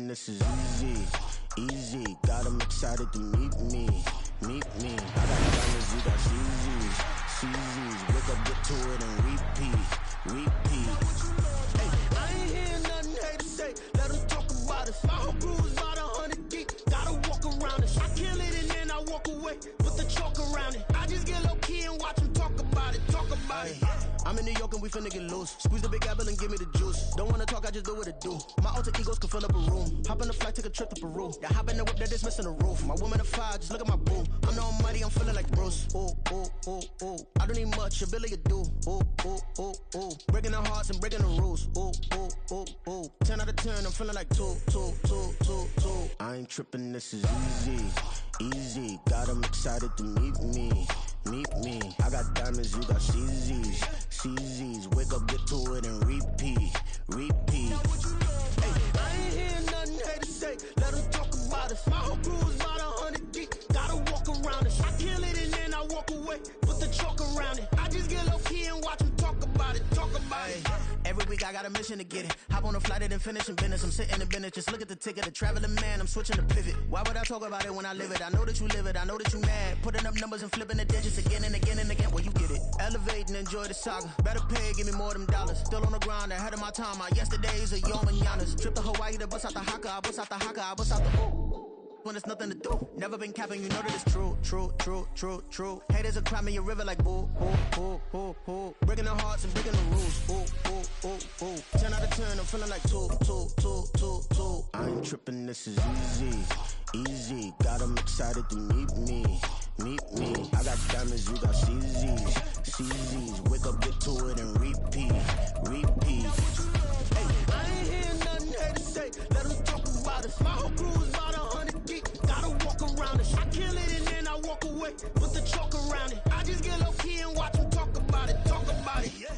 tripping, this is easy, easy. Got 'em excited to meet me, meet me. I got diamonds, you got CZs, CZs. Wake up, get to it and repeat, repeat. Hey, I ain't hearing nothing haters say. Let them talk about it. My whole crew is about 100 deep. Gotta walk around it. I kill it and then I walk away. Put the chalk around it. I just get low key and watch them talk about it. Talk about it. I'm in New York and we finna get loose. Squeeze the big apple and give me the juice. Don't wanna talk, I just do what it do. My alter egos can fill up a room. Hop on the flight, take a trip to Peru. Yeah, hop in the whip that is missing the roof. My woman a fire, just look at my boo. I'm the almighty, I'm feeling like Bruce. Ooh, ooh, ooh, ooh. I don't need much, ability to do. Ooh, ooh, ooh, ooh. Breaking the hearts and breaking the rules. Ooh, ooh, ooh, ooh. 10 out of 10, I'm feeling like 2, 2, 2, 2, 2. I ain't tripping, this is easy, easy. Got 'em excited to meet me, meet me. I got diamonds, you got CZs, CZs. Wake up, get to it and repeat, repeat. Hey, I ain't hearing nothing haters say. Let them talk about it. My whole crew is about 100 deep. Gotta walk around it. I kill it and then I walk away. Put the chalk around it. I just get low key and watch them talk about it. Talk about it. Every week I got a mission to get it. Hop on a flight and then finish in business. I'm sitting in business. Just look at the ticket. A traveling man. I'm switching to pivot. Why would I talk about it when I live it? I know that you live it. I know that you mad. Putting up numbers and flipping the digits again and again and again. Well, you get it. Elevate and enjoy the saga. Better pay, give me more them dollars. Still on the grind, ahead of my time. My yesterdays are your mananas. Trip to Hawaii to bust out the haka. I bust out the haka. I bust out the when there's nothing to do. Never been capping, you know that it's true, true, true, true, true. Haters are crying me a river like boo, boo, boo, boo, boo. Breaking the hearts and breaking the rules. Ooh, ooh, ooh, ooh. 10 out of 10, I'm feeling like 2, 2, 2, 2, 2. I ain't tripping, this is easy, easy. Got 'em excited to meet me, meet me. I got diamonds, you got CZs, CZs. Wake up, get to it and repeat, repeat. Hey, I ain't hearing nothing haters say. Let them talk about it. My whole crew is about 100 deep. Gotta walk around it. I kill it and then I walk away. Put the chalk around it. I just get low key and watch them talk about it. Talk about it. Yeah.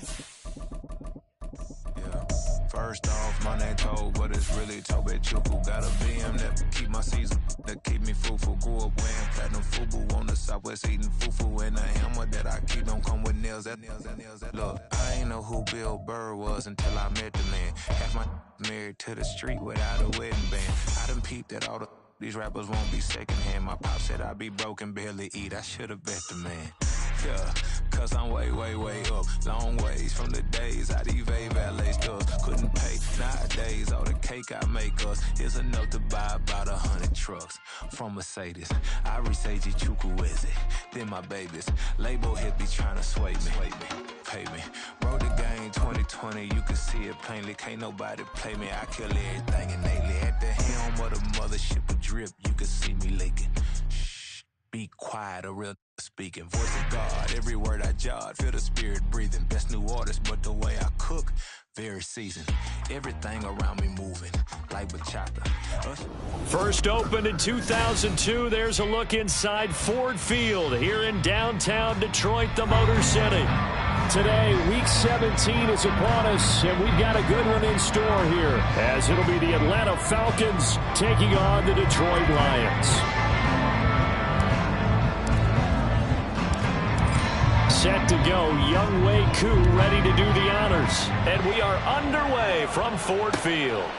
First off, my name Toad, but it's really Tobe Chuku. Got a BM that keep my season, that keep me fruitful. Grew up wearing platinum FUBU on the southwest eating fufu. And a hammer that I keep don't come with nails. Look, I ain't know who Bill Burr was until I met the man. Half my married to the street without a wedding band. I done peeped that all these rappers won't be secondhand. My pop said I'd be broke and barely eat. I should've bet the man. Yeah, cause I'm way, way, way up. Long ways from the days I eBay valet stores. Couldn't pay. Nowadays, all the cake I make us is enough to buy about 100 trucks. From Mercedes, I Seiji Chukwueze. Then my babies. Label hit be trying to sway me. Pay me. Wrote the game 2020, you can see it plainly. Can't nobody play me. I kill everything innately. At the helm of the mothership of drip, you can see me leaking. Shh, be quiet, a real speaking. Voice of God, every word I jot. Feel the spirit breathing. Best new artist, but the way I cook, very seasoned. Everything around me moving, like bachata. First opened in 2002, there's a look inside Ford Field here in downtown Detroit, the Motor City. Today, Week 17 is upon us, and we've got a good one in store here, as it'll be the Atlanta Falcons taking on the Detroit Lions. Set to go, Younghoe Koo ready to do the honors. And we are underway from Ford Field.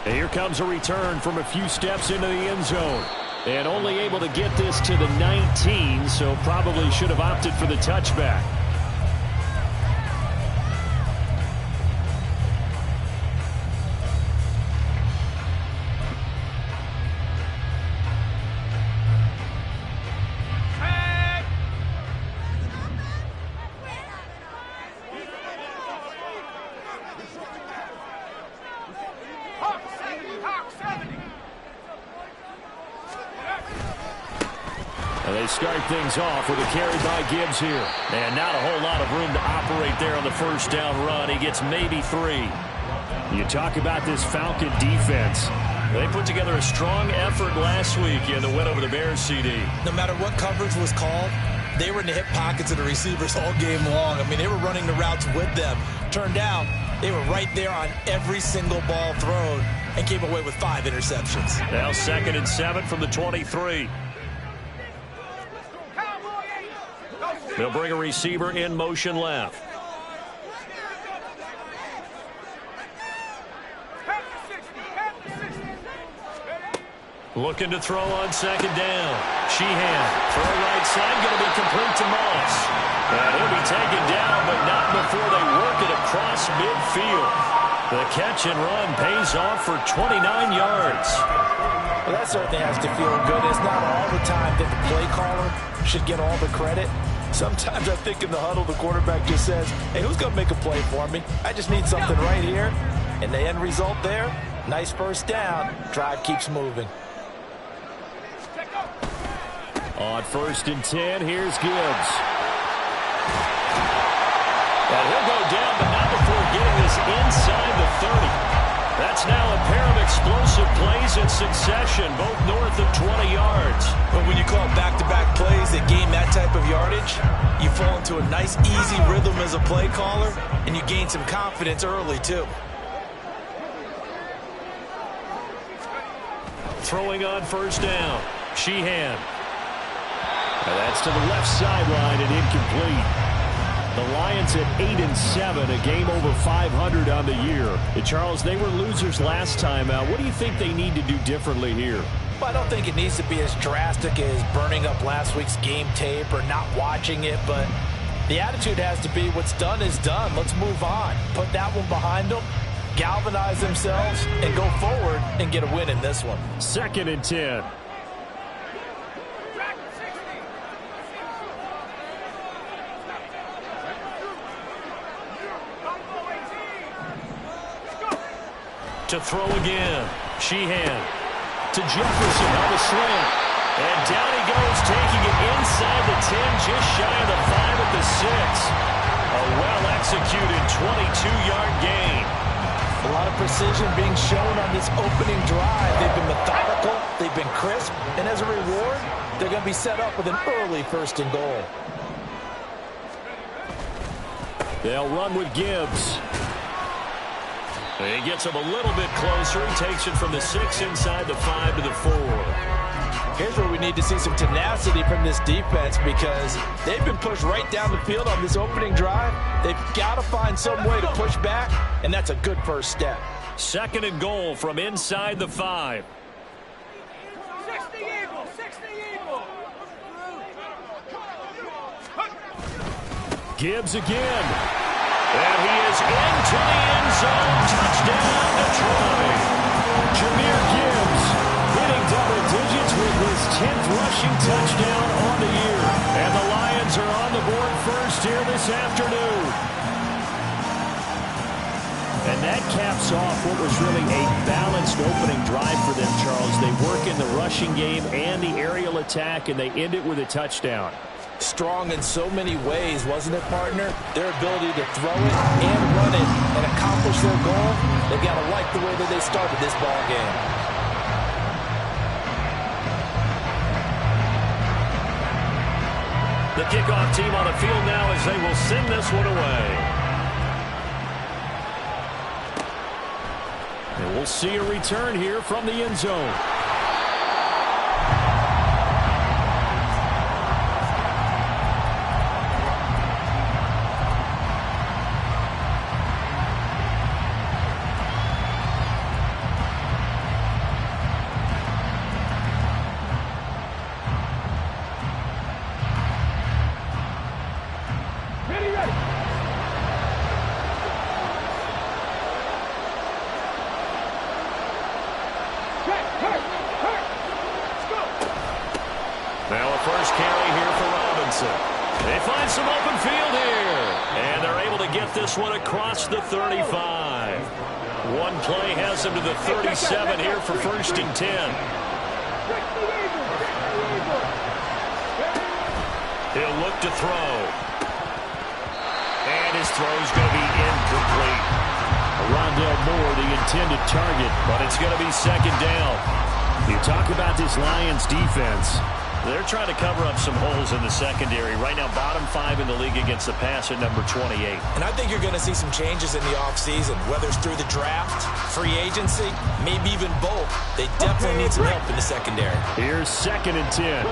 And here comes a return from a few steps into the end zone. And only able to get this to the 19, so probably should have opted for the touchback. They start things off with a carry by Gibbs here. And not a whole lot of room to operate there on the first down run. He gets maybe 3. You talk about this Falcon defense. They put together a strong effort last week in the win over the Bears, CD. No matter what coverage was called, they were in the hip pockets of the receivers all game long. I mean, they were running the routes with them. Turned out, they were right there on every single ball thrown and came away with 5 interceptions. Now 2nd and 7 from the 23. They'll bring a receiver in motion left. Looking to throw on second down. Sheehan, throw right side, going to be complete to Moss. And he'll be taken down, but not before they work it across midfield. The catch and run pays off for 29 yards. Well, that certainly has to feel good. It's not all the time that the play caller should get all the credit. Sometimes I think in the huddle, the quarterback just says, hey, who's going to make a play for me? I just need something right here. And the end result there, nice first down. Drive keeps moving. On 1st and 10, here's Gibbs. And he'll go down, but not before getting this inside the 30. That's now a pair of explosive plays in succession, both north of 20 yards. But when you call back-to-back plays that gain that type of yardage, you fall into a nice, easy rhythm as a play caller, and you gain some confidence early, too. Throwing on 1st down. Sheehan. And that's to the left sideline and incomplete. The Lions at 8-7, a game over 500 on the year. And Charles, they were losers last time out. What do you think they need to do differently here? Well, I don't think it needs to be as drastic as burning up last week's game tape or not watching it, but the attitude has to be what's done is done. Let's move on. Put that one behind them, galvanize themselves, and go forward and get a win in this one. 2nd and 10. To throw again. Sheehan to Jefferson on the slant. And down he goes, taking it inside the 10, just shy of the 5 at the 6. A well-executed 22-yard gain. A lot of precision being shown on this opening drive. They've been methodical, they've been crisp, and as a reward, they're going to be set up with an early 1st and goal. They'll run with Gibbs. He gets him a little bit closer. He takes it from the 6 inside the 5 to the 4. Here's where we need to see some tenacity from this defense because they've been pushed right down the field on this opening drive. They've got to find some way to push back, and that's a good first step. 2nd and goal from inside the 5. 60 Eagles, 60 Eagles. Gibbs again. And he is into the end zone. Touchdown, Detroit. Jahmyr Gibbs hitting double digits with his 10th rushing touchdown on the year. And the Lions are on the board first here this afternoon. And that caps off what was really a balanced opening drive for them, Charles. They work in the rushing game and the aerial attack, and they end it with a touchdown. Strong in so many ways, wasn't it, partner? Their ability to throw it and run it and accomplish their goal, they've got to like the way that they started this ball game. The kickoff team on the field now as they will send this one away. And we'll see a return here from the end zone. Now a first carry here for Robinson. They find some open field here. And they're able to get this one across the 35. One play has them to the 37 here for 1st and 10. He'll look to throw. And his throw's going to be incomplete. Rondell Moore, the intended target, but it's going to be 2nd down. You talk about this Lions defense. They're trying to cover up some holes in the secondary. Right now, bottom 5 in the league against the pass at number 28. And I think you're going to see some changes in the offseason, whether it's through the draft, free agency, maybe even both. They definitely need some help in the secondary. Here's 2nd and 10.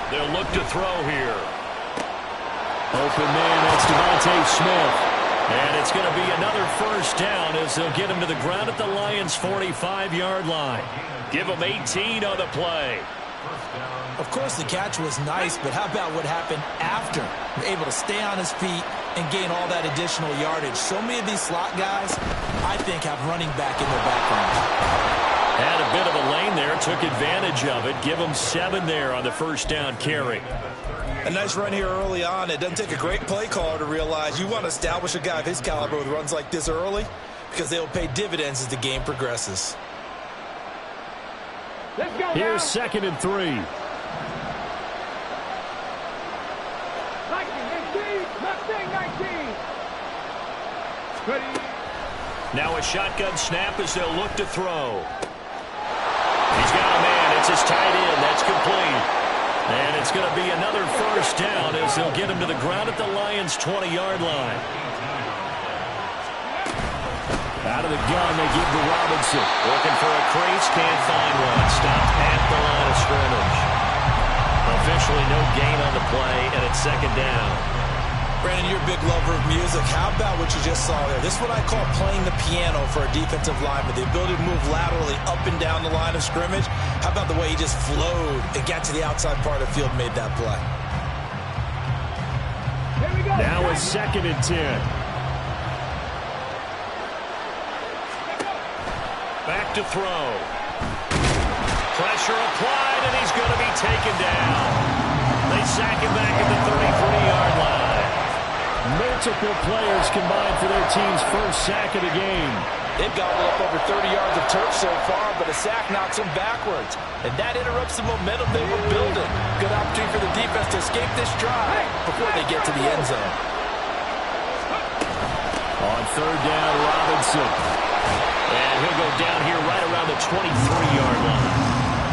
They'll look to throw here. Open man, that's Devontae Smith. And it's going to be another first down as they'll get him to the ground at the Lions' 45-yard line. Give him 18 on the play. Of course, the catch was nice, but how about what happened after? Able to stay on his feet and gain all that additional yardage. So many of these slot guys, I think, have running back in their background. Had a bit of a lane there, took advantage of it. Give him 7 there on the first down carry. A nice run here early on. It doesn't take a great play caller to realize you want to establish a guy of his caliber with runs like this early because they'll pay dividends as the game progresses. Here's 2nd and 3. 19, Now a shotgun snap as they'll look to throw. He's got a man. It's his tight end. That's complete. And it's going to be another first down as they'll get him to the ground at the Lions' 20-yard line. Out of the gun, they give to Robinson. Looking for a crease, can't find one. Stopped at the line of scrimmage. Officially no gain on the play, and it's 2nd down. Brandon, you're a big lover of music. How about what you just saw there? This is what I call playing the piano for a defensive lineman. The ability to move laterally up and down the line of scrimmage. How about the way he just flowed and got to the outside part of the field and made that play? Here we go. Now it's 2nd and 10. Back to throw. Pressure applied, and he's going to be taken down. They sack him back at the 33-yard line. Multiple players combined for their team's first sack of the game. They've gobbled up over 30 yards of turf so far, but a sack knocks them backwards. And that interrupts the momentum they were building. Good opportunity for the defense to escape this drive before they get to the end zone. On 3rd down, Robinson. And he'll go down here right around the 23-yard line.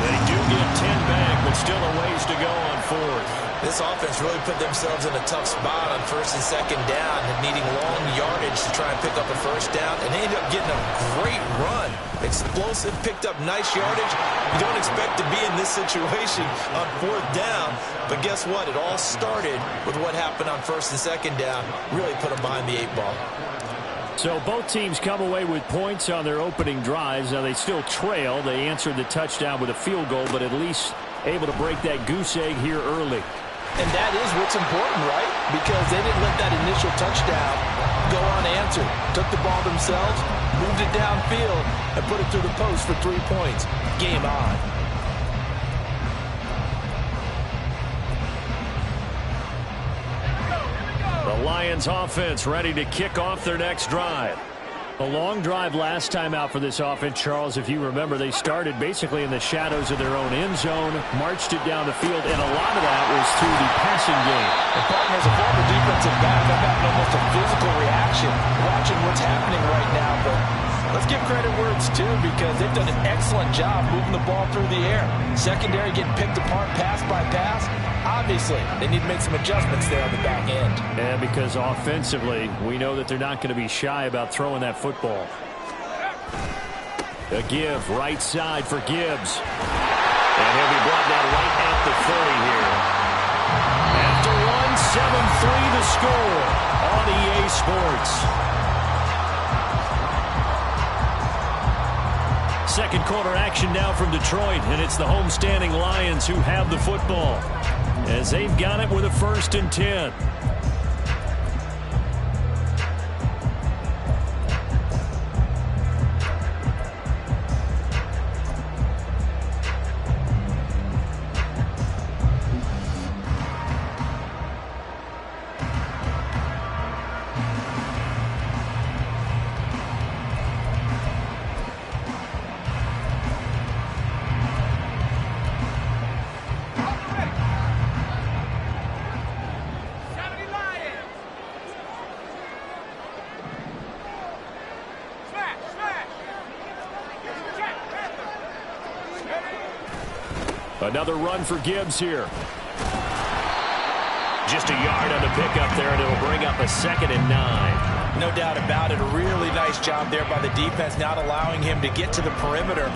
They do get 10 back, but still a ways to go on 4th. This offense really put themselves in a tough spot on 1st and 2nd down and needing long yardage to try and pick up a first down. And they ended up getting a great run. Explosive, picked up nice yardage. You don't expect to be in this situation on 4th down. But guess what? It all started with what happened on 1st and 2nd down. Really put them behind the 8 ball. So both teams come away with points on their opening drives. Now they still trail. They answered the touchdown with a field goal, but at least able to break that goose egg here early. And that is what's important, right? Because they didn't let that initial touchdown go unanswered. Took the ball themselves, moved it downfield, and put it through the post for 3 points. Game on. The Lions offense ready to kick off their next drive. A long drive last time out for this offense, Charles. If you remember, they started basically in the shadows of their own end zone, marched it down the field, and a lot of that was through the passing game. And partner, as a former defensive back, I've had almost a physical reaction watching what's happening right now. But let's give credit where it's due because they've done an excellent job moving the ball through the air. Secondary getting picked apart pass by pass. Obviously, they need to make some adjustments there on the back end. And because offensively, we know that they're not going to be shy about throwing that football. A give, right side for Gibbs. And he'll be brought down right at the 30 here. After one, 7-3 the score on EA Sports. Second quarter action now from Detroit, and it's the homestanding Lions who have the football, as they've got it with a 1st and 10. Another run for Gibbs here. Just a yard on the pickup there, and it'll bring up a 2nd and 9. No doubt about it. A really nice job there by the defense, not allowing him to get to the perimeter.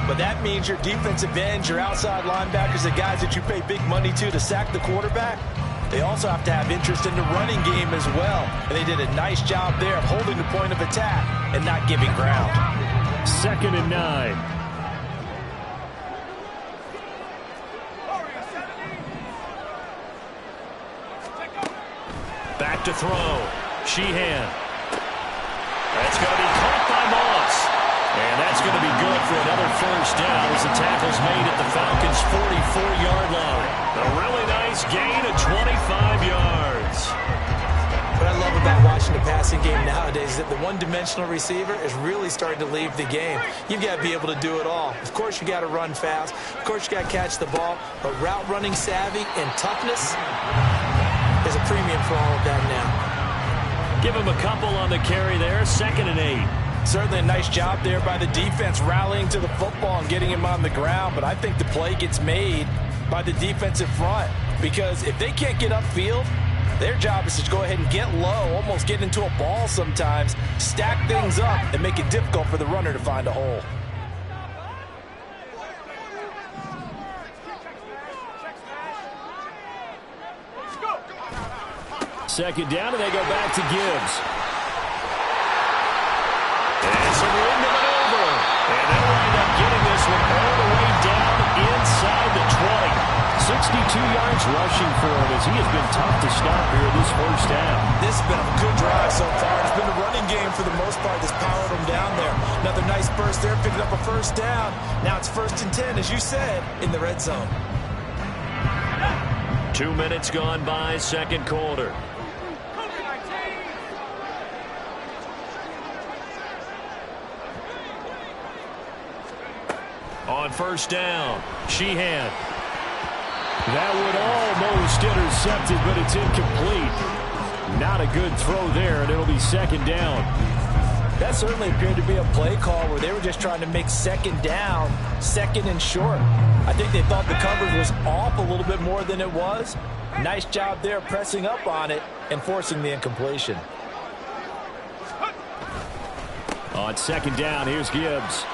But that means your defensive ends, your outside linebackers, the guys that you pay big money to sack the quarterback, they also have to have interest in the running game as well. And they did a nice job there of holding the point of attack and not giving ground. 2nd and 9. Back to throw. Sheehan. That's going to be caught by Moss. And that's going to be good for another first down as the tackle's made at the Falcons' 44-yard line. A really nice gain of 25 yards. What I love about watching the passing game nowadays is that the one-dimensional receiver is really starting to leave the game. You've got to be able to do it all. Of course, you got to run fast. Of course, you got to catch the ball. But route running savvy and toughness is a premium for all of that now. Give him a couple on the carry there. 2nd and 8. Certainly a nice job there by the defense rallying to the football and getting him on the ground. But I think the play gets made by the defensive front, because if they can't get upfield, their job is to go ahead and get low, almost get into a ball sometimes, stack things up, and make it difficult for the runner to find a hole. Second down, and they go back to Gibbs. And some room to maneuver. And they'll wind up getting this one all the way down inside the 20. 62 yards rushing for him as he has been tough to stop here this first down. This has been a good drive so far. It's been a running game for the most part that's powered him down there. Another nice burst there, picking up a first down. Now it's 1st and 10, as you said, in the red zone. 2 minutes gone by, second quarter. On first down, Sheehan. That would almost intercept it, but it's incomplete. Not a good throw there, and it'll be 2nd down. That certainly appeared to be a play call where they were just trying to make 2nd down, 2nd and short. I think they thought the coverage was off a little bit more than it was. Nice job there pressing up on it and forcing the incompletion. On 2nd down, here's Gibbs.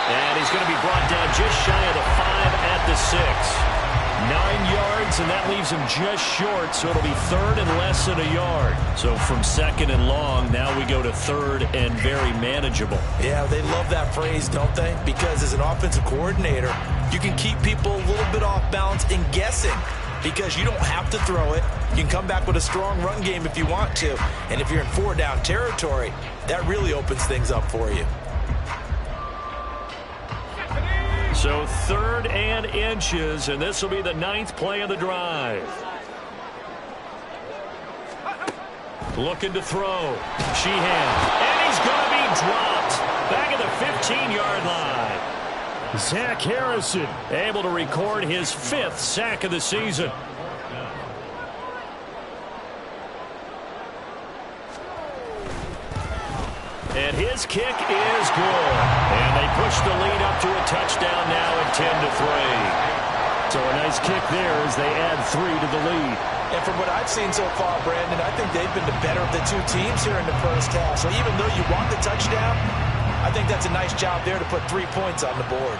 And he's going to be brought down just shy of the 5 at the 6. 9 yards, and that leaves him just short, so it'll be 3rd and less than a yard. So from 2nd and long, now we go to 3rd and very manageable. Yeah, they love that phrase, don't they? Because as an offensive coordinator, you can keep people a little bit off balance and guessing, because you don't have to throw it. You can come back with a strong run game if you want to. And if you're in 4-down territory, that really opens things up for you. So 3rd and inches, and this will be the 9th play of the drive. Looking to throw. Sheehan. And he's going to be dropped. Back at the 15-yard line. Zach Harrison able to record his 5th sack of the season. And his kick is good. And they push the lead up to a touchdown now at 10-3. So a nice kick there as they add 3 to the lead. And from what I've seen so far, Brandon, I think they've been the better of the two teams here in the first half. So even though you want the touchdown, I think that's a nice job there to put 3 points on the board.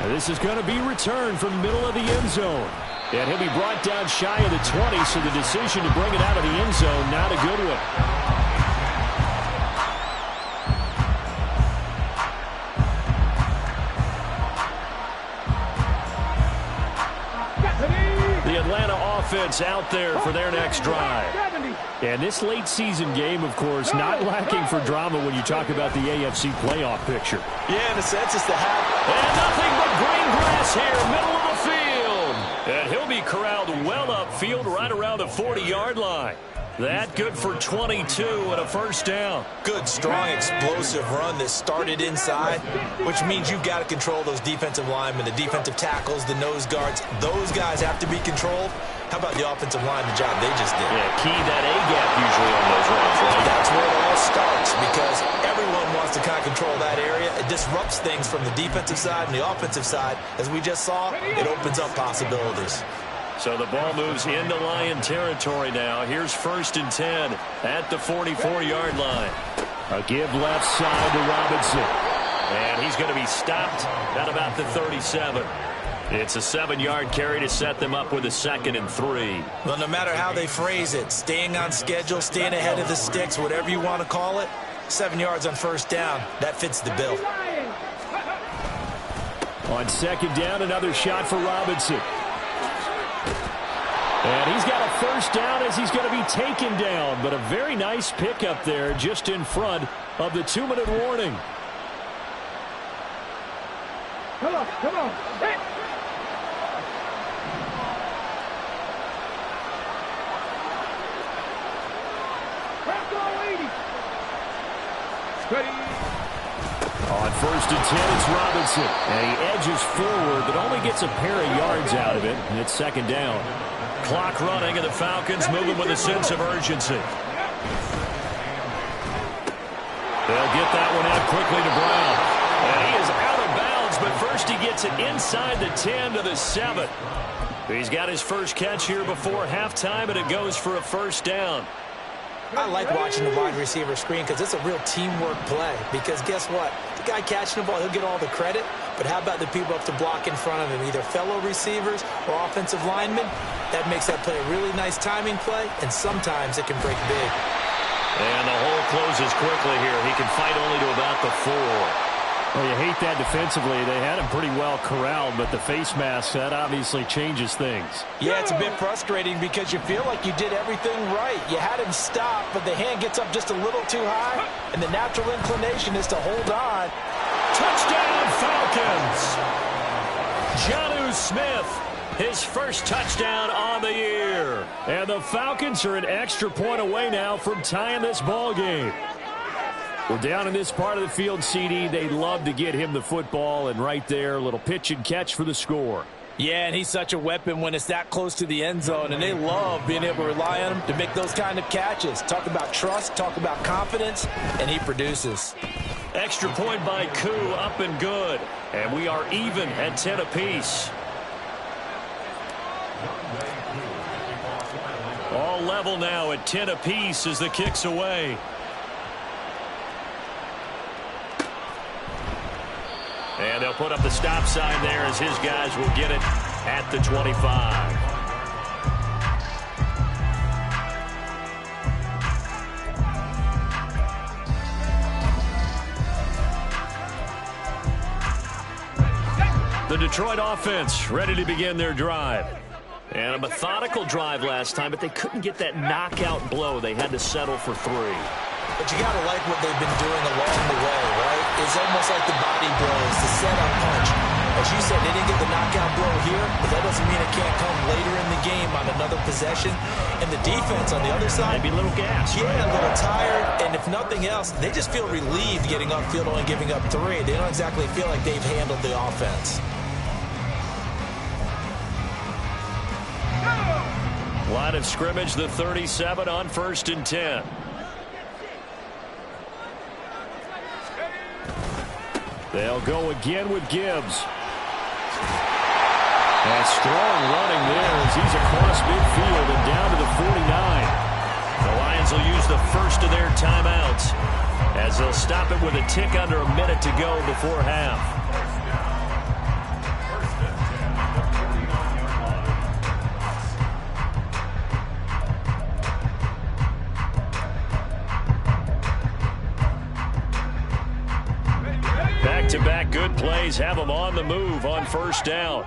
And this is going to be returned from the middle of the end zone. And he'll be brought down shy of the 20, so the decision to bring it out of the end zone, not a good one. Offense out there for their next drive. And this late season game, of course, not lacking for drama when you talk about the AFC playoff picture. Yeah, in a sense, it's the half. And nothing but green grass here, middle of the field. And he'll be corralled well upfield right around the 40-yard line. That good for 22 and a first down. Good, strong, explosive run that started inside, which means you've got to control those defensive linemen, the defensive tackles, the nose guards. Those guys have to be controlled. How about the offensive line, the job they just did? Yeah, key that A-gap usually on those runs, right? That's where it all starts, because everyone wants to kind of control that area. It disrupts things from the defensive side and the offensive side. As we just saw, it opens up possibilities. So the ball moves into Lion territory now. Here's 1st and 10 at the 44-yard line. A give left side to Robinson. And he's going to be stopped at about the 37. It's a 7-yard carry to set them up with a 2nd and 3. Well, no matter how they phrase it, staying on schedule, staying ahead of the sticks, whatever you want to call it, 7 yards on first down, that fits the bill. On 2nd down, another shot for Robinson. And he's got a first down as he's going to be taken down. But a very nice pickup there just in front of the 2-minute warning. Come on, come on. Hit. On 1st and 10, it's Robinson. And he edges forward, but only gets a pair of yards out of it. And it's 2nd down. Clock running, and the Falcons moving with a sense of urgency. They'll get that one out quickly to Brown. And he is out of bounds, but first he gets it inside the 10 to the 7. He's got his first catch here before halftime, and it goes for a first down. I like watching the wide receiver screen because it's a real teamwork play. Because guess what? The guy catching the ball, he'll get all the credit. But how about the people up to block in front of him, either fellow receivers or offensive linemen? That makes that play a really nice timing play, and sometimes it can break big. And the hole closes quickly here. He can fight only to about the 4. Well, you hate that defensively. They had him pretty well corralled, but the face mask, that obviously changes things. Yeah, it's a bit frustrating because you feel like you did everything right. You had him stop, but the hand gets up just a little too high, and the natural inclination is to hold on. Touchdown, Falcons! Jonnu Smith, his first touchdown on the year. And the Falcons are an extra point away now from tying this ball game. Well, down in this part of the field, CD, they love to get him the football, and right there, a little pitch and catch for the score. Yeah, and he's such a weapon when it's that close to the end zone, and they love being able to rely on him to make those kind of catches. Talk about trust, talk about confidence, and he produces. Extra point by Koo, up and good. And we are even at 10 apiece. All level now at 10 apiece as the kick's away. And they'll put up the stop sign there as his guys will get it at the 25. The Detroit offense ready to begin their drive. And a methodical drive last time, but they couldn't get that knockout blow. They had to settle for 3. But you got to like what they've been doing along the way, right? It's almost like the body blows, the setup punch. As you said, they didn't get the knockout blow here, but that doesn't mean it can't come later in the game on another possession. And the defense on the other side, maybe a little gas. Yeah, a little tired. And if nothing else, they just feel relieved getting upfield only giving up 3. They don't exactly feel like they've handled the offense. Line of scrimmage, the 37 on 1st and 10. They'll go again with Gibbs. And strong running there as he's across midfield and down to the 49. The Lions will use the first of their timeouts as they'll stop it with a tick under a minute to go before half. Back-to-back good plays have them on the move on 1st down.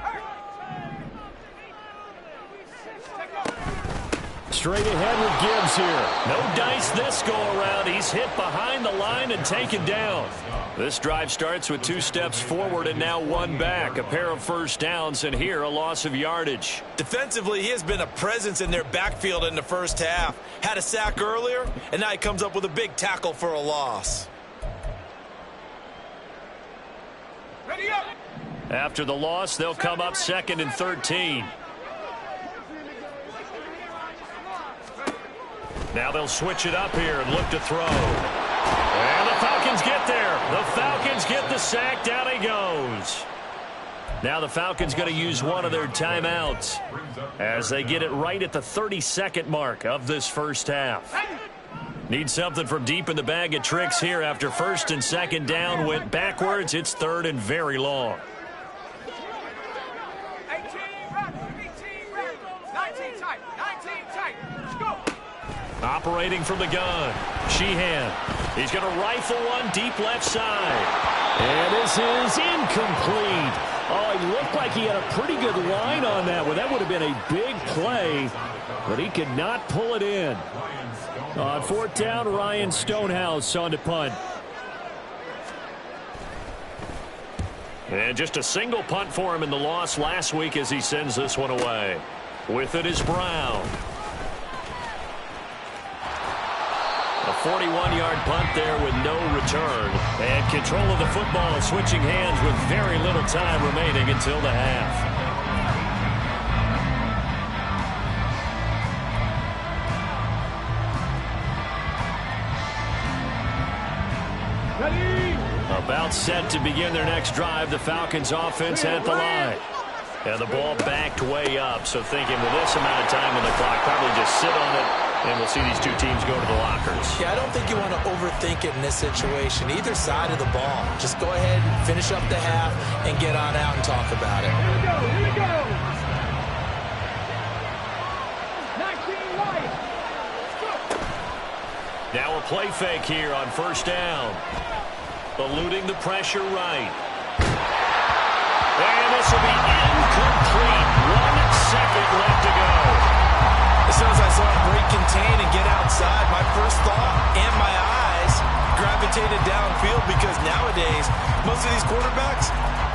Straight ahead with Gibbs here. No dice this go-around. He's hit behind the line and taken down. This drive starts with 2 steps forward and now 1 back. A pair of first downs, and here a loss of yardage. Defensively, he has been a presence in their backfield in the first half. Had a sack earlier, and now he comes up with a big tackle for a loss. After the loss, they'll come up 2nd and 13. Now they'll switch it up here and look to throw. And the Falcons get there. The Falcons get the sack. Down he goes. Now the Falcons going to use one of their timeouts as they get it right at the 32nd mark of this first half. Need something from deep in the bag of tricks here after 1st and 2nd down went backwards. It's 3rd and very long. operating from the gun. Sheehan. He's going to rifle one deep left side. And this is incomplete. Oh, he looked like he had a pretty good line on that one. That would have been a big play, but he could not pull it in. On fourth down, Ryan Stonehouse on to punt. And just a single punt for him in the loss last week as he sends this one away. With it is Brown. A 41-yard punt there with no return. And control of the football switching hands with very little time remaining until the half. About set to begin their next drive. The Falcons offense at the line. And the ball backed way up. So thinking with this amount of time on the clock, probably just sit on it, and we'll see these two teams go to the lockers. Yeah, I don't think you want to overthink it in this situation. Either side of the ball. Just go ahead and finish up the half and get on out and talk about it. Here we go, here we go. 19 right. Now a play fake here on first down. Eluding the pressure right. And this will be incomplete. 1 second left to go. As soon as I saw him break contain and get outside, my first thought and my eyes gravitated downfield, because nowadays, most of these quarterbacks,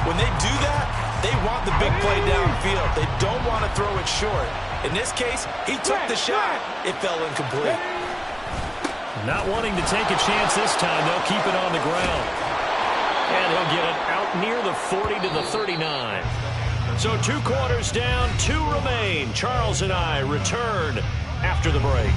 when they do that, they want the big play downfield. They don't want to throw it short. In this case, he took the shot. It fell incomplete. Not wanting to take a chance this time, they'll keep it on the ground. And he'll get it out near the 40 to the 39. So 2 quarters down, 2 remain. Charles and I return after the break.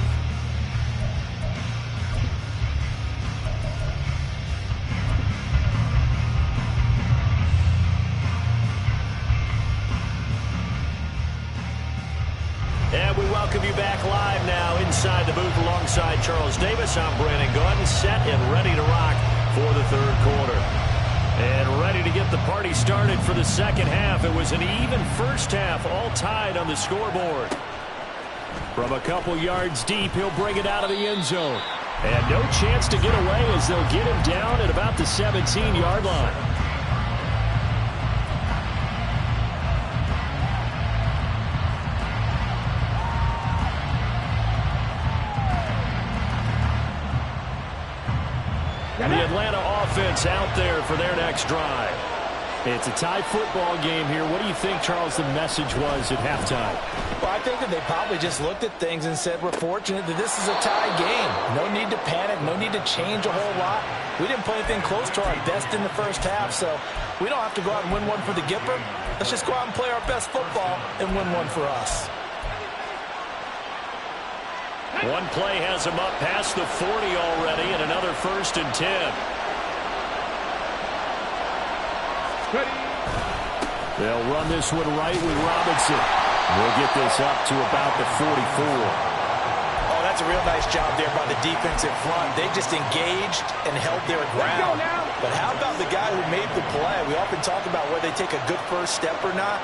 And we welcome you back live now inside the booth alongside Charles Davis. I'm Brandon Gaudin, set and ready to rock for the third quarter. And ready to get the party started for the second half. It was an even first half, all tied on the scoreboard. From a couple yards deep, he'll bring it out of the end zone. And no chance to get away as they'll get him down at about the 17-yard line. The Atlanta offense out there for their next drive. It's a tie football game here. What do you think, Charles, the message was at halftime? Well, I think that they probably just looked at things and said, we're fortunate that this is a tie game. No need to panic. No need to change a whole lot. We didn't play anything close to our best in the first half, so we don't have to go out and win one for the Gipper. Let's just go out and play our best football and win one for us. One play has him up past the 40 already, and another 1st and 10. They'll run this one right with Robinson. We'll get this up to about the 44. Oh, that's a real nice job there by the defensive front. They just engaged and held their ground. But how about the guy who made the play? We often talk about whether they take a good first step or not.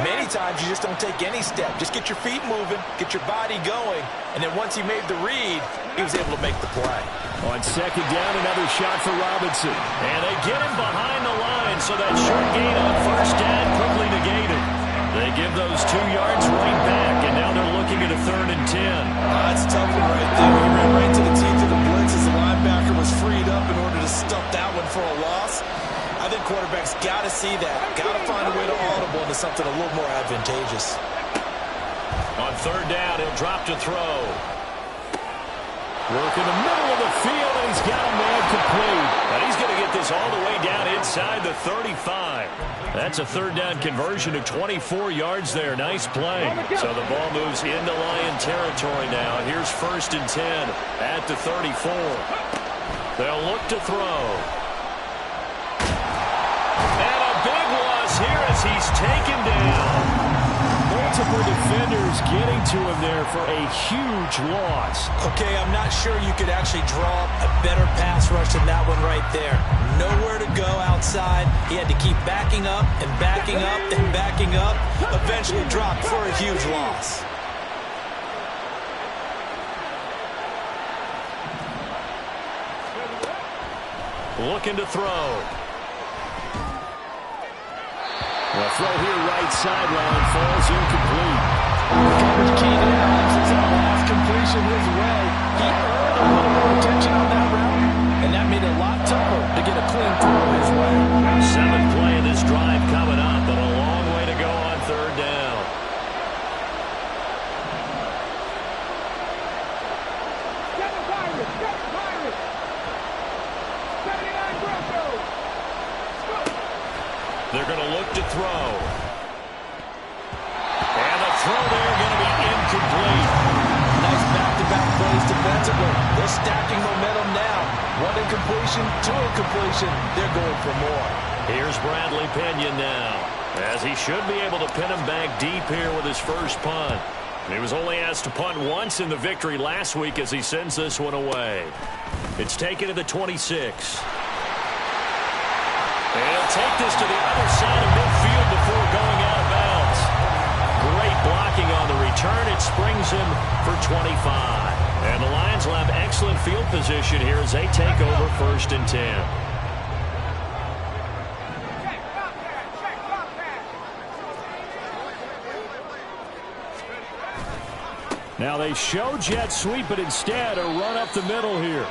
Many times you just don't take any step. Just get your feet moving, get your body going, and then once he made the read, he was able to make the play. On second down, another shot for Robinson. And they get him behind the line, so that short gain on first down quickly negated. They give those 2 yards right back, and now they're looking at a 3rd and 10. That's a tough one right there. He ran right to the teeth of the blitz as the linebacker was freed up in order to stuff that one for a loss. I think quarterbacks got to see that. Got to find a way to audible into something a little more advantageous. On 3rd down, he'll drop to throw. Work in the middle of the field, and he's got a man complete. And he's going to get this all the way down inside the 35. That's a 3rd down conversion of 24 yards there. Nice play. So the ball moves into Lion territory now. Here's 1st and 10 at the 34. They'll look to throw. And a big loss here as he's taken down. Multiple defenders getting to him there for a huge loss. Okay, I'm not sure you could actually draw a better pass rush than that one right there. Nowhere to go outside. He had to keep backing up and backing up and backing up. Eventually dropped for a huge loss. looking to throw. The throw here right sideline falls incomplete. Coverage keyed in on him since that last completion his way. He earned a little more attention on that route, and that made it a lot tougher to get a clean throw his way. 7th play of this drive coming up, but a long way to go on 3rd down. They're going to look to throw. And the throw there going to be incomplete. Nice back-to-back plays defensively. They're stacking momentum now. 1 incompletion, 2 incompletion. They're going for more. Here's Bradley Pinion now, as he should be able to pin him back deep here with his first punt. He was only asked to punt once in the victory last week as he sends this one away. It's taken to the 26. And he'll take this to the other side of midfield before going out of bounds. Great blocking on the return. It springs him for 25. And the Lions will have excellent field position here as they take over 1st and 10. Now they show jet sweep, but instead a run up the middle here.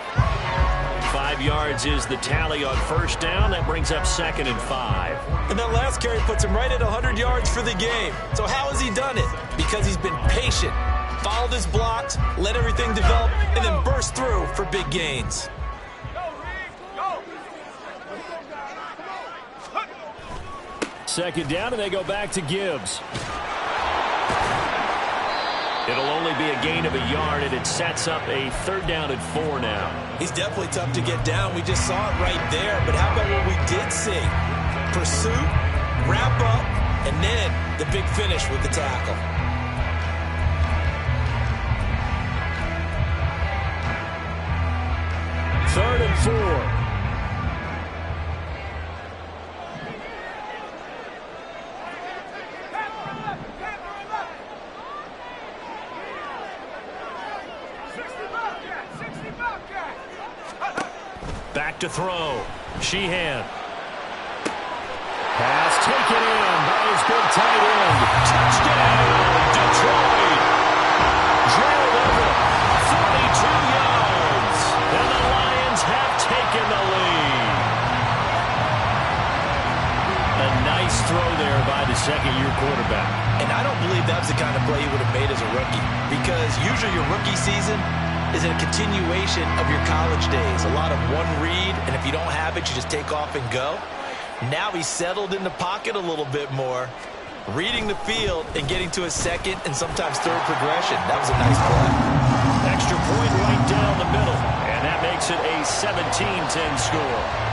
5 yards is the tally on 1st down. That brings up 2nd and 5. And that last carry puts him right at 100 yards for the game. So how has he done it? Because he's been patient, followed his blocks, let everything develop, and then burst through for big gains. Second down, and they go back to Gibbs. It'll only be a gain of a yard, and it sets up a 3rd down and 4 now. He's definitely tough to get down. We just saw it right there. But how about what we did see? Pursuit, wrap up, and then the big finish with the tackle. Third and 4. Back to throw. Sheehan. Pass taken in by his big tight end. Touchdown, Detroit. Drilled over 42 yards. And the Lions have taken the lead. A nice throw there by the 2nd-year quarterback. And I don't believe that was the kind of play he would have made as a rookie. Because usually your rookie season is a continuation of your college days. A lot of one read, and if you don't have it, you just take off and go. Now he's settled in the pocket a little bit more, reading the field and getting to a 2nd and sometimes 3rd progression. That was a nice play. Extra point right down the middle, and that makes it a 17-10 score.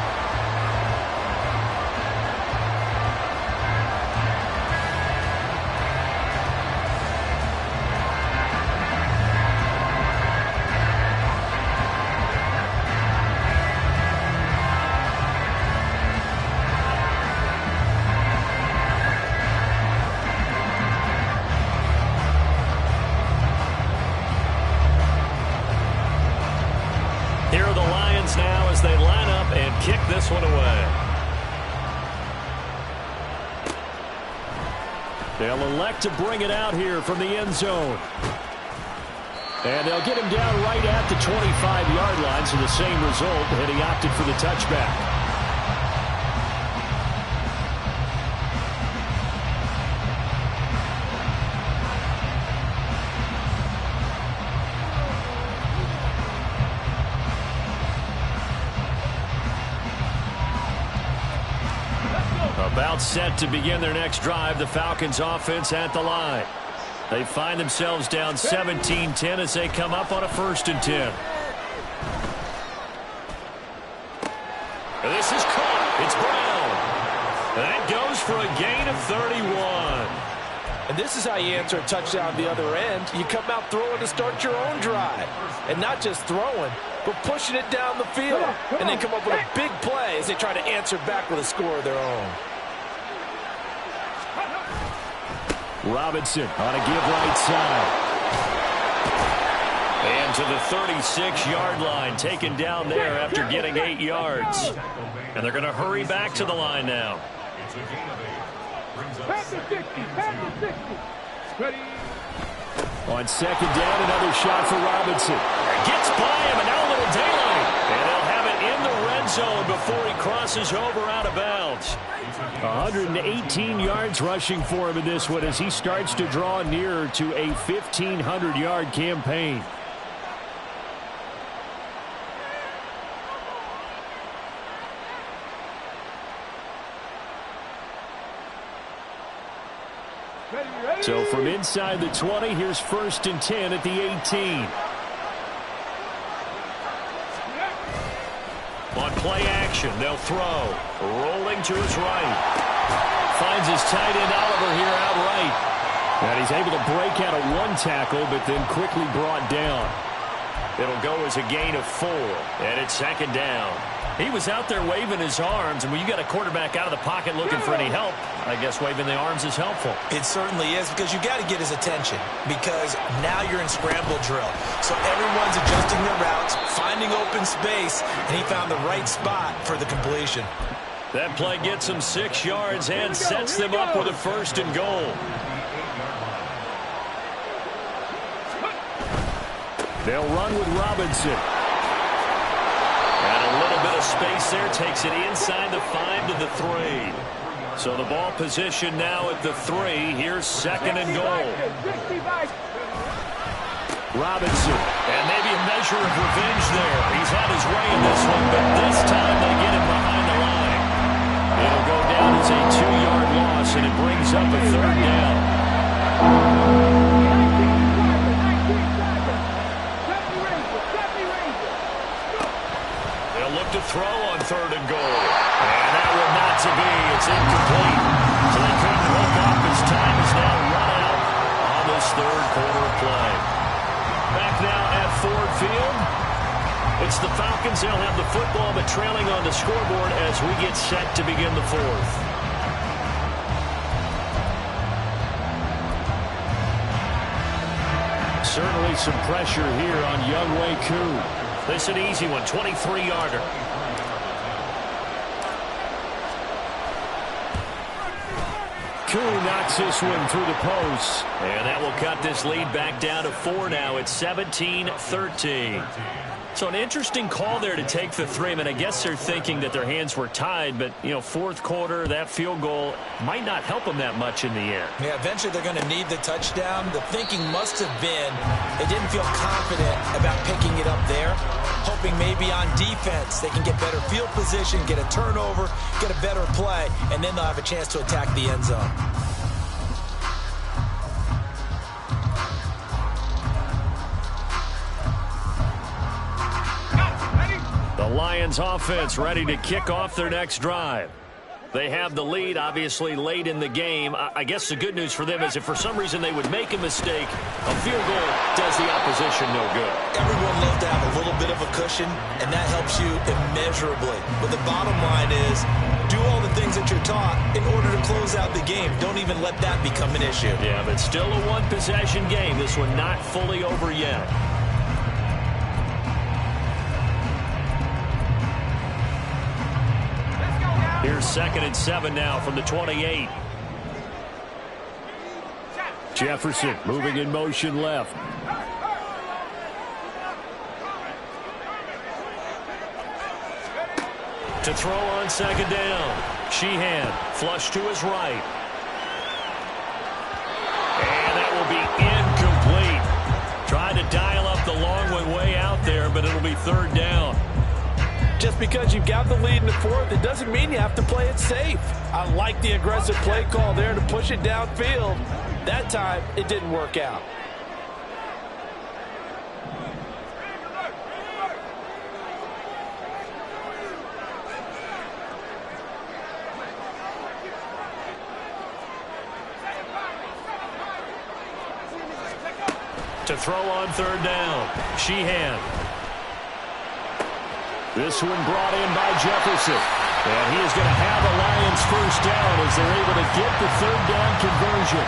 Here are the Lions now as they line up and kick this one away. They'll elect to bring it out here from the end zone. And they'll get him down right at the 25-yard line, so the same result, and he opted for the touchback. About set to begin their next drive, the Falcons offense at the line. They find themselves down 17-10 as they come up on a 1st and 10. And this is caught. It's Brown. That goes for a gain of 31. And this is how you answer a touchdown the other end. You come out throwing to start your own drive. And not just throwing, but pushing it down the field. And then come up with a big play as they try to answer back with a score of their own. Robinson on a give right side. And to the 36-yard line, taken down there after getting 8 yards. And they're going to hurry back to the line now. On second down, another shot for Robinson. Gets by him, and now a little daylight. And they'll have it in the red zone before he crosses over out of bounds. 118 yards rushing for him in this one as he starts to draw nearer to a 1,500-yard campaign. So from inside the 20, here's 1st and 10 at the 18. On play action, they'll throw. Rolling to his right. Finds his tight end Oliver here outright. And he's able to break out of one tackle, but then quickly brought down. It'll go as a gain of 4, and it's second down. He was out there waving his arms, and when you got a quarterback out of the pocket looking for any help, I guess waving the arms is helpful. It certainly is, because you got to get his attention, because now you're in scramble drill. So everyone's adjusting their routes, finding open space, and he found the right spot for the completion. That play gets him 6 yards and sets them up with a 1st and goal. They'll run with Robinson. And a little bit of space there takes it inside the 5 to the 3. So the ball position now at the 3. Here's 2nd and goal. Robinson. And maybe a measure of revenge there. He's had his way in this one, but this time they get him behind the line. It'll go down as a 2-yard loss, and it brings up a 3rd down. To throw on 3rd and goal. And that one not to be. It's incomplete. So they couldn't hook up as time is now run out on this 3rd quarter of play. Back now at Ford Field. It's the Falcons. They'll have the football, but trailing on the scoreboard as we get set to begin the 4th. Certainly some pressure here on Younghoe Koo. This an easy one, 23-yarder. Koo knocks this one through the post. And that will cut this lead back down to 4 now. It's 17-13. So an interesting call there to take the 3. I mean, I guess they're thinking that their hands were tied, but, you know, 4th quarter, that field goal might not help them that much in the end. Yeah, eventually they're going to need the touchdown. The thinking must have been they didn't feel confident about picking it up there, hoping maybe on defense they can get better field position, get a turnover, get a better play, and then they'll have a chance to attack the end zone. The Lions offense ready to kick off their next drive. They have the lead, obviously, late in the game. I guess the good news for them is if for some reason they would make a mistake, a field goal does the opposition no good. Everyone loves to have a little bit of a cushion, and that helps you immeasurably. But the bottom line is do all the things that you're taught in order to close out the game. Don't even let that become an issue. Yeah, but still a one-possession game. This one not fully over yet. Here's 2nd and 7 now from the 28. Jefferson moving in motion left. To throw on 2nd down. Sheehan flush to his right. And that will be incomplete. Trying to dial up the long way out there, but it'll be 3rd down. Just because you've got the lead in the 4th, it doesn't mean you have to play it safe. I like the aggressive play call there to push it downfield. That time, it didn't work out. To throw on 3rd down, Sheehan. This one brought in by Jefferson. And he is going to have a Lions 1st down as they're able to get the 3rd down conversion.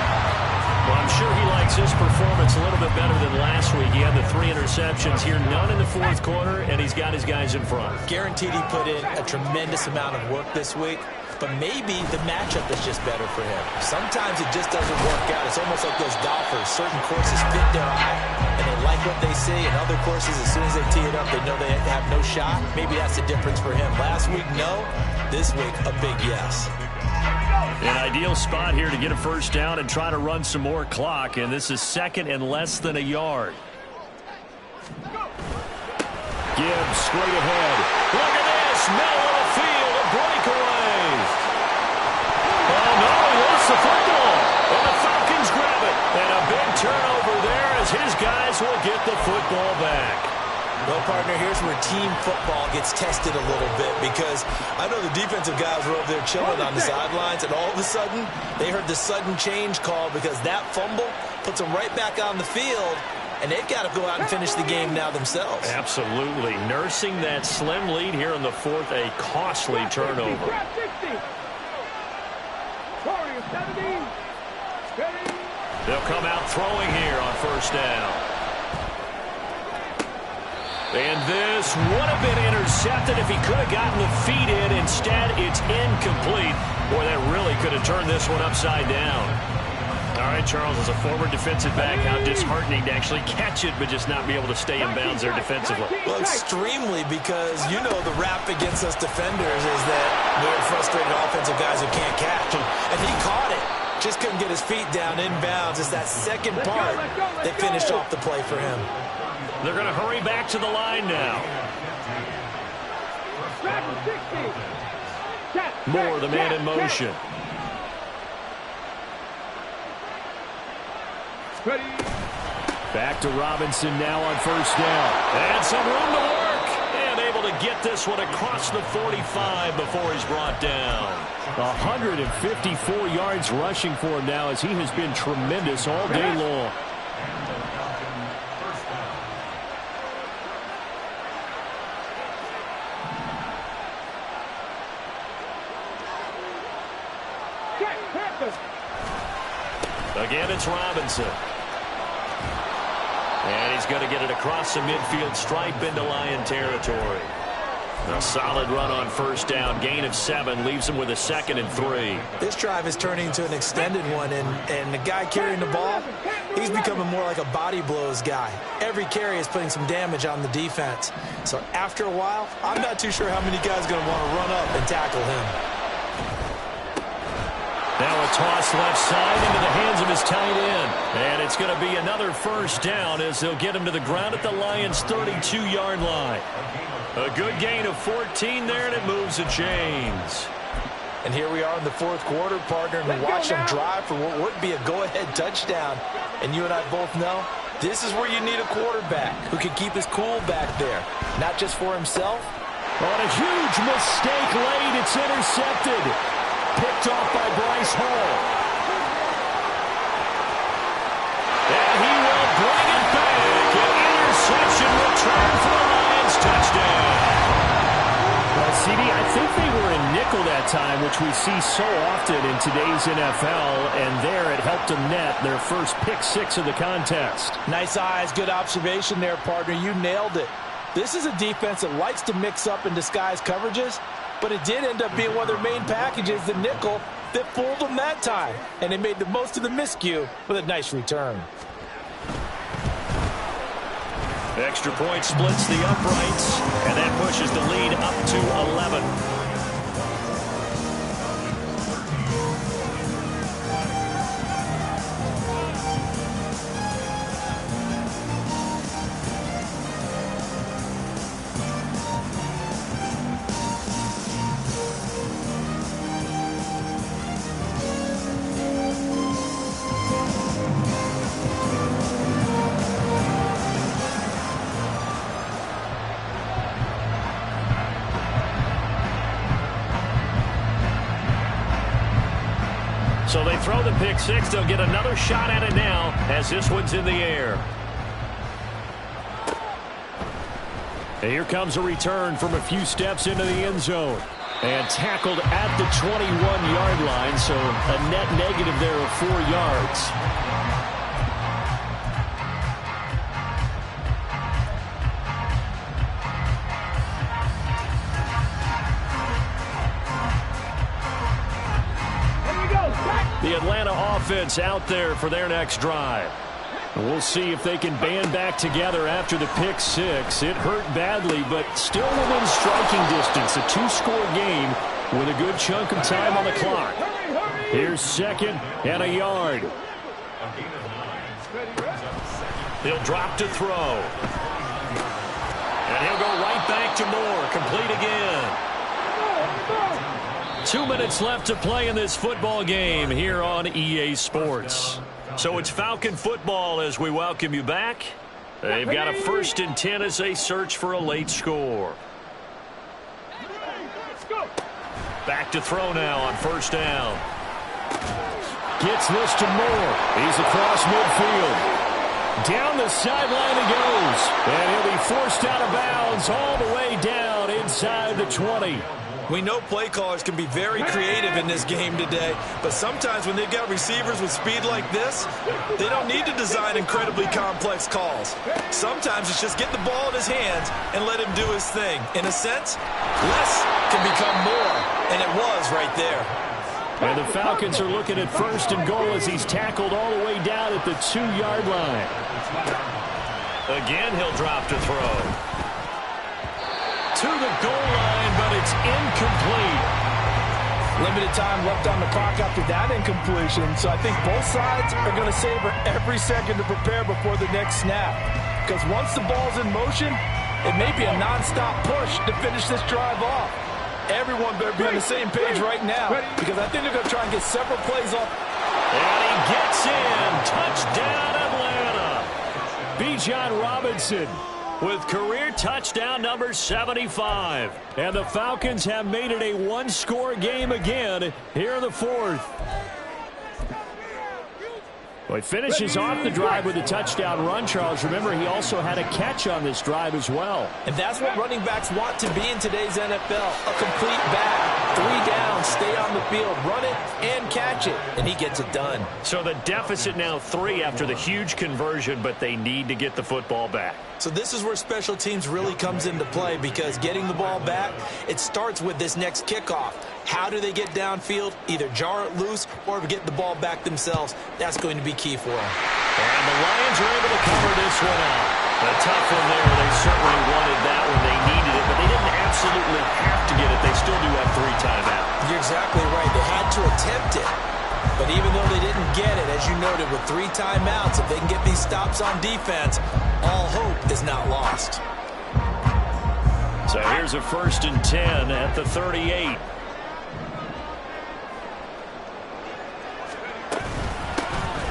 Well, I'm sure he likes his performance a little bit better than last week. He had the 3 interceptions here, none in the fourth quarter, and he's got his guys in front. Guaranteed he put in a tremendous amount of work this week, but maybe the matchup is just better for him. Sometimes it just doesn't work out. It's almost like those golfers. Certain courses fit their eye, and they like what they see, and other courses, as soon as they tee it up, they know they have no shot. Maybe that's the difference for him. Last week, no. This week, a big yes. An ideal spot here to get a first down and try to run some more clock, and this is second and less than a yard. Gibbs straight ahead. Look at this. Middle of the field, a breakaway. Oh, no, he lost the football. And the Falcons grab it. And a big turnover there as his guys will get the football back. Well, partner, here's where team football gets tested a little bit, because I know the defensive guys were over there chilling on the sidelines, and all of a sudden, they heard the sudden change call because that fumble puts them right back on the field, and they've got to go out and finish the game now themselves. Absolutely. Nursing that slim lead here in the fourth, a costly turnover. They'll come out throwing here on first down. And this would have been intercepted if he could have gotten the feet in. Instead, it's incomplete. Boy, that really could have turned this one upside down. All right, Charles, as a former defensive back, how disheartening to actually catch it, but just not be able to stay in bounds there defensively. Well, extremely, because you know the rap against us defenders is that we're frustrated offensive guys who can't catch. And he caught it. Just couldn't get his feet down in bounds. It's that second part that finished off the play for him. They're going to hurry back to the line now. Moore, the man in motion. Back to Robinson now on first down. And some room to work. And able to get this one across the 45 before he's brought down. 154 yards rushing for him now, as he has been tremendous all day long. Again, it's Robinson. And he's going to get it across the midfield stripe into Lion territory. A solid run on first down. Gain of 7 leaves him with a 2nd and 3. This drive is turning into an extended one, and the guy carrying the ball, he's becoming more like a body blows guy. Every carry is putting some damage on the defense. So after a while, I'm not too sure how many guys are going to want to run up and tackle him. Now a toss left side into the hands of his tight end. And it's going to be another first down as they'll get him to the ground at the Lions' 32-yard line. A good gain of 14 there, and it moves the chains. And here we are in the fourth quarter, partner, and watch him drive for what would be a go-ahead touchdown. And you and I both know this is where you need a quarterback who can keep his cool back there, not just for himself. On a huge mistake late, it's intercepted. Picked off by Bryce Hall. And he will bring it back. An interception return for the Lions touchdown. Well, CD, I think they were in nickel that time, which we see so often in today's NFL, and there it helped them net their first pick 6 of the contest. Nice eyes, good observation there, partner. You nailed it. This is a defense that likes to mix up and disguise coverages, but it did end up being one of their main packages, the nickel, that fooled them that time. And they made the most of the miscue with a nice return. Extra point splits the uprights, and that pushes the lead up to 11. So they throw the pick 6. They'll get another shot at it now as this one's in the air. And here comes a return from a few steps into the end zone. And tackled at the 21-yard line, so a net negative there of 4 yards. The Atlanta offense out there for their next drive. We'll see if they can band back together after the pick six. It hurt badly, but still within striking distance. A 2-score game with a good chunk of time on the clock. Here's 2nd and a yard. He'll drop to throw. And he'll go right back to Moore. Complete again. 2 minutes left to play in this football game here on EA Sports. So it's Falcon football as we welcome you back. They've got a 1st and 10 as they search for a late score. Back to throw now on 1st down. Gets this to Moore. He's across midfield. Down the sideline he goes. And he'll be forced out of bounds all the way down inside the 20. We know play callers can be very creative in this game today, but sometimes when they've got receivers with speed like this, they don't need to design incredibly complex calls. Sometimes it's just get the ball in his hands and let him do his thing. In a sense, less can become more, and it was right there. And the Falcons are looking at 1st and goal as he's tackled all the way down at the 2-yard line. Again, he'll drop to throw. To the goal line, but it's incomplete. Limited time left on the clock after that incompletion, so I think both sides are going to savor every second to prepare before the next snap. Because once the ball's in motion, it may be a nonstop push to finish this drive off. Everyone better be on the same page right now, because I think they're going to try and get several plays off. And he gets in. Touchdown, Atlanta. Bijan Robinson with career touchdown number 75. And the Falcons have made it a 1-score game again here in the 4th. Well, he finishes off the drive with a touchdown run, Charles. Remember, he also had a catch on this drive as well. And that's what running backs want to be in today's NFL. A complete back. 3 downs, stay on the field, run it, and catch it. And he gets it done. So the deficit now 3 after the huge conversion, but they need to get the football back. So this is where special teams really comes into play, because getting the ball back, it starts with this next kickoff. How do they get downfield? Either jar it loose or get the ball back themselves. That's going to be key for them. And the Lions are able to cover this one out. A tough one there. They certainly wanted that when they needed it, but they didn't absolutely have to get it. They still do have 3 timeouts. You're exactly right. They had to attempt it. But even though they didn't get it, as you noted, with 3 timeouts, if they can get these stops on defense, all hope is not lost. So here's a 1st and 10 at the 38.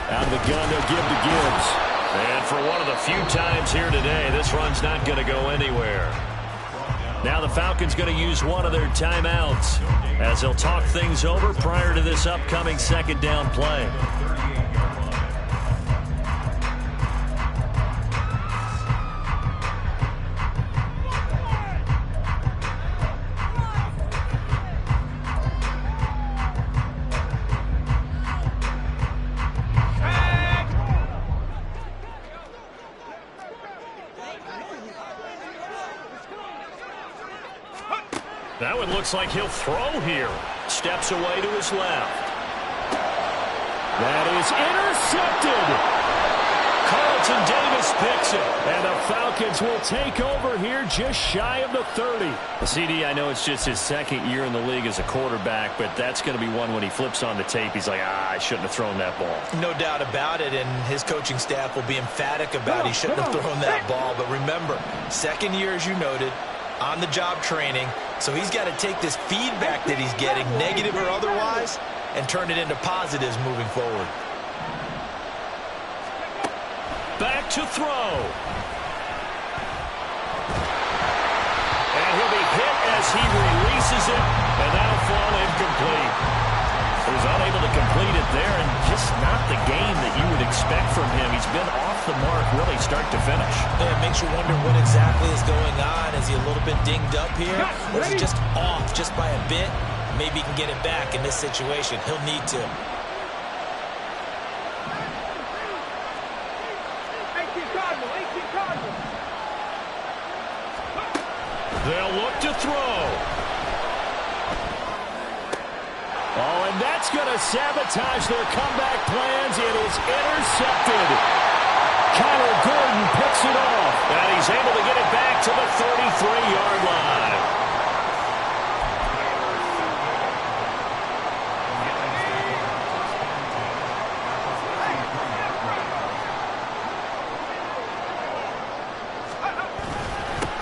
Out of the gun, they'll give to Gibbs. And for one of the few times here today, this run's not going to go anywhere. Now the Falcons going to use one of their timeouts as they'll talk things over prior to this upcoming 2nd down play. That one looks like he'll throw here. Steps away to his left. That is intercepted. Carlton Davis picks it. And the Falcons will take over here just shy of the 30. CD, I know it's just his 2nd year in the league as a quarterback, but that's going to be one when he flips on the tape. He's like, I shouldn't have thrown that ball. No doubt about it, and his coaching staff will be emphatic about he shouldn't have thrown that ball. But remember, 2nd year, as you noted, on-the-job training, so he's got to take this feedback that he's getting, negative or otherwise, and turn it into positives moving forward. Back to throw. And he'll be hit as he releases it, and that'll fall incomplete. He was unable to complete it there, and just not the game that you would expect from him. He's been off the mark really start to finish. Yeah, it makes you wonder what exactly is going on. Is he a little bit dinged up here? Or is he just off just by a bit? Maybe he can get it back in this situation. He'll need to. 18 Cardinals. They'll look to throw. Oh, and that's going to sabotage their comeback plans. It is intercepted. Kyler Gordon picks it off, and he's able to get it back to the 33-yard line.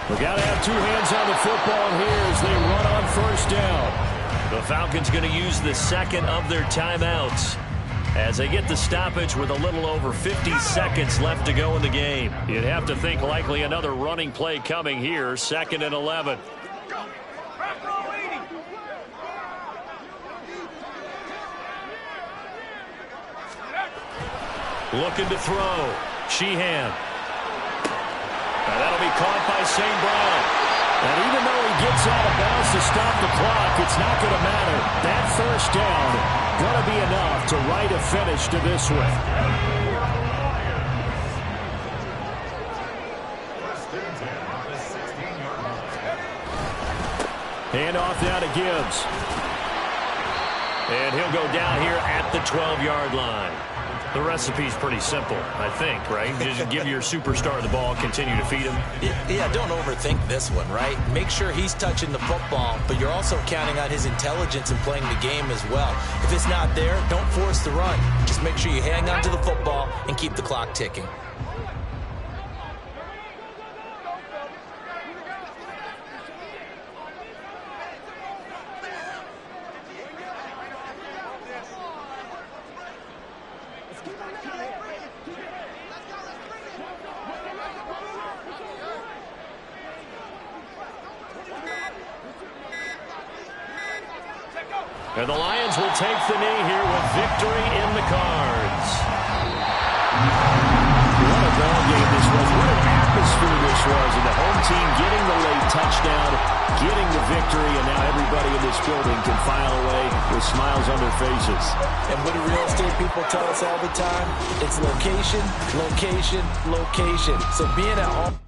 We got to have two hands on the football here as they run on first down. The Falcons going to use the second of their timeouts as they get the stoppage with a little over 50 seconds left to go in the game. You'd have to think likely another running play coming here, 2nd and 11. Looking to throw. Sheehan. And that'll be caught by St. Brown. And even though he gets out of bounds to stop the clock, it's not going to matter. That first down going to be enough to write a finish to this one. Hand off now to Gibbs. And he'll go down here at the 12-yard line. The recipe's pretty simple, I think, right? Just give your superstar the ball, continue to feed him. Yeah, don't overthink this one, right? Make sure he's touching the football, but you're also counting on his intelligence in playing the game as well. If it's not there, don't force the run. Just make sure you hang on to the football and keep the clock ticking. And the Lions will take the knee here with victory in the cards. What a ball game this was. What an atmosphere this was. And the home team getting the late touchdown, getting the victory, and now everybody in this building can file away with smiles on their faces. And what do real estate people tell us all the time? It's location, location, location. So being at home.